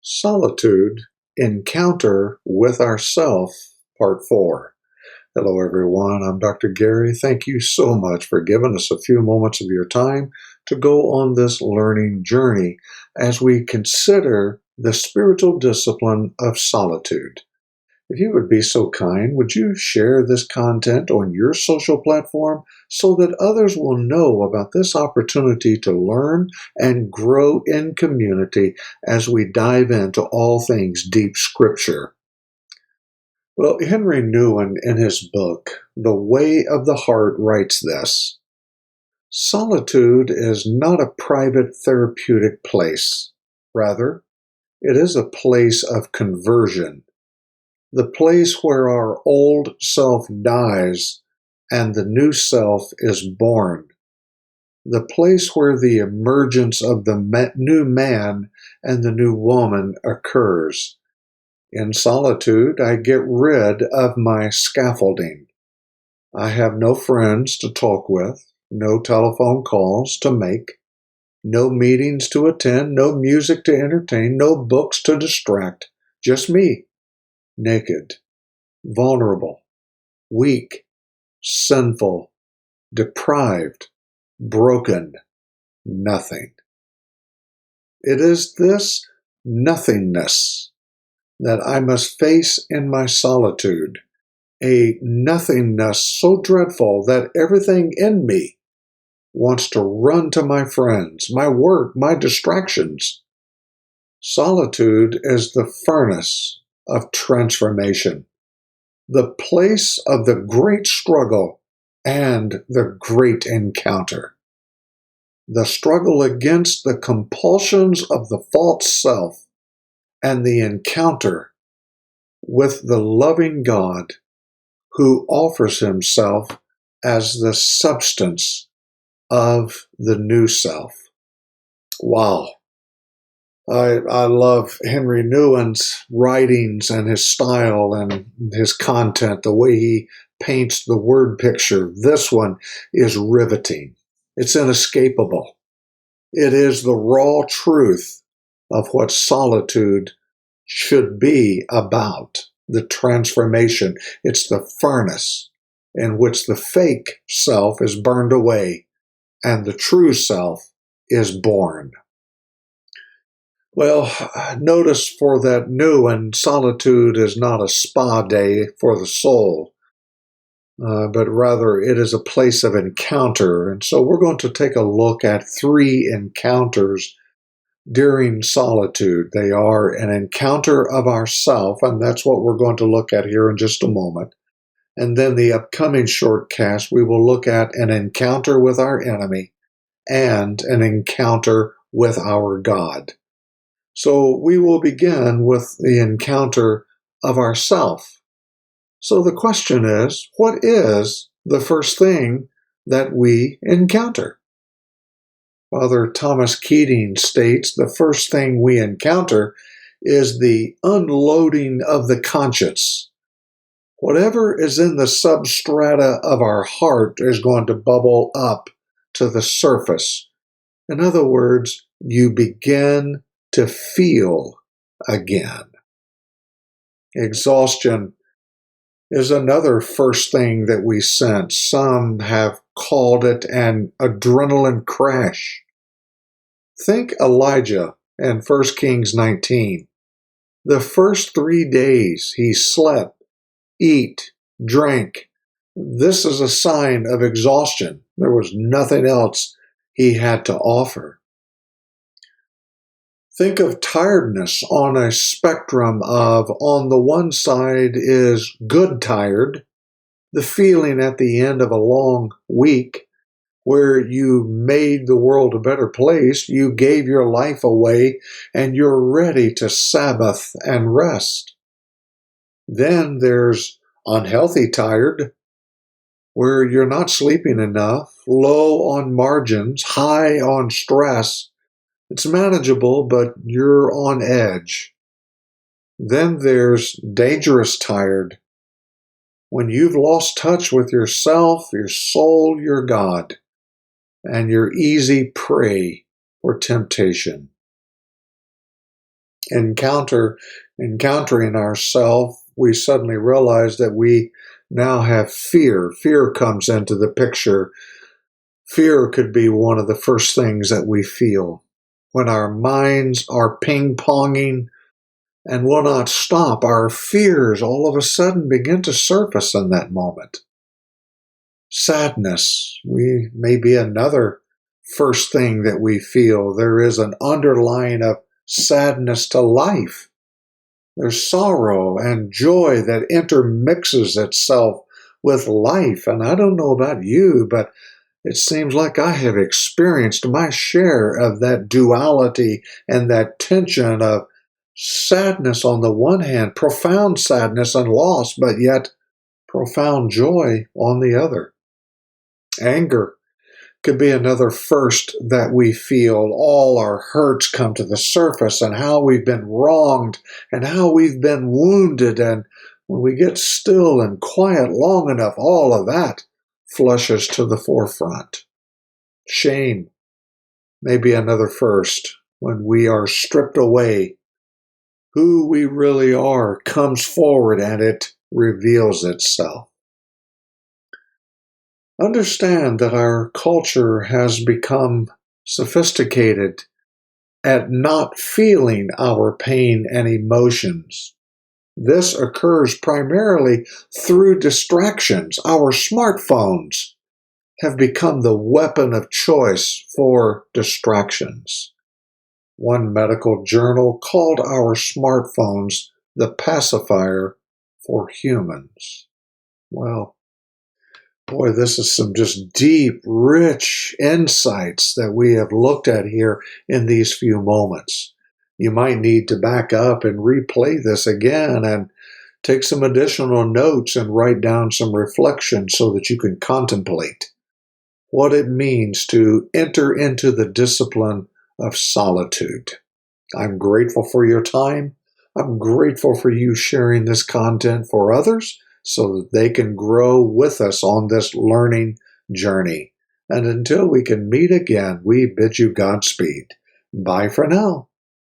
Solitude, Encounter with Ourself, Part 4. Hello, everyone. I'm Dr. Gary. Thank you so much for giving us a few moments of your time to go on this learning journey as we consider the spiritual discipline of solitude. If you would be so kind, would you share this content on your social platform so that others will know about this opportunity to learn and grow in community as we dive into all things deep scripture? Well, Henry Nouwen, in his book, The Way of the Heart, writes this: solitude is not a private therapeutic place. Rather, it is a place of conversion. The place where our old self dies and the new self is born. The place where the emergence of the new man and the new woman occurs. In solitude, I get rid of my scaffolding. I have no friends to talk with, no telephone calls to make, no meetings to attend, no music to entertain, no books to distract, just me. Naked, vulnerable, weak, sinful, deprived, broken, nothing. It is this nothingness that I must face in my solitude, a nothingness so dreadful that everything in me wants to run to my friends, my work, my distractions. Solitude is the furnace of transformation, the place of the great struggle and the great encounter. The struggle against the compulsions of the false self and the encounter with the loving God who offers himself as the substance of the new self. Wow. I love Henry Nouwen's writings and his style and his content, the way he paints the word picture. This one is riveting. It's inescapable. It is the raw truth of what solitude should be about, the transformation. It's the furnace in which the fake self is burned away and the true self is born. Well, notice for that Nouwen, solitude is not a spa day for the soul, but rather it is a place of encounter. And so we're going to take a look at 3 encounters during solitude. They are an encounter of ourself, and that's what we're going to look at here in just a moment. And then the upcoming shortcast, we will look at an encounter with our enemy and an encounter with our God. So we will begin with the encounter of ourself. So the question is, what is the first thing that we encounter? Father Thomas Keating states the first thing we encounter is the unloading of the conscience. Whatever is in the substrata of our heart is going to bubble up to the surface. In other words, you begin to feel again. Exhaustion is another first thing that we sense. Some have called it an adrenaline crash. Think Elijah in 1 Kings 19. The first 3 days he slept, ate, drank. This is a sign of exhaustion. There was nothing else he had to offer. Think of tiredness on a spectrum of, on the one side is good tired, the feeling at the end of a long week where you made the world a better place, you gave your life away, and you're ready to Sabbath and rest. Then there's unhealthy tired, where you're not sleeping enough, low on margins, high on stress. It's manageable, but you're on edge. Then there's dangerous tired, when you've lost touch with yourself, your soul, your God, and you're easy prey for temptation. encountering ourselves, we suddenly realize that we now have fear. Fear comes into the picture. Fear could be one of the first things that we feel when our minds are ping-ponging and will not stop. Our fears all of a sudden begin to surface in that moment. Sadness may be another first thing that we feel. There is an underlying of sadness to life. There's sorrow and joy that intermixes itself with life. And I don't know about you, but it seems like I have experienced my share of that duality and that tension of sadness on the one hand, profound sadness and loss, but yet profound joy on the other. Anger could be another first that we feel. All our hurts come to the surface and how we've been wronged and how we've been wounded. And when we get still and quiet long enough, all of that flushes to the forefront. Shame may be another first. When we are stripped away, who we really are comes forward and it reveals itself. Understand that our culture has become sophisticated at not feeling our pain and emotions. This occurs primarily through distractions. Our smartphones have become the weapon of choice for distractions. One medical journal called our smartphones the pacifier for humans. Well, boy, this is some just deep, rich insights that we have looked at here in these few moments. You might need to back up and replay this again and take some additional notes and write down some reflections so that you can contemplate what it means to enter into the discipline of solitude. I'm grateful for your time. I'm grateful for you sharing this content for others so that they can grow with us on this learning journey. And until we can meet again, we bid you Godspeed. Bye for now.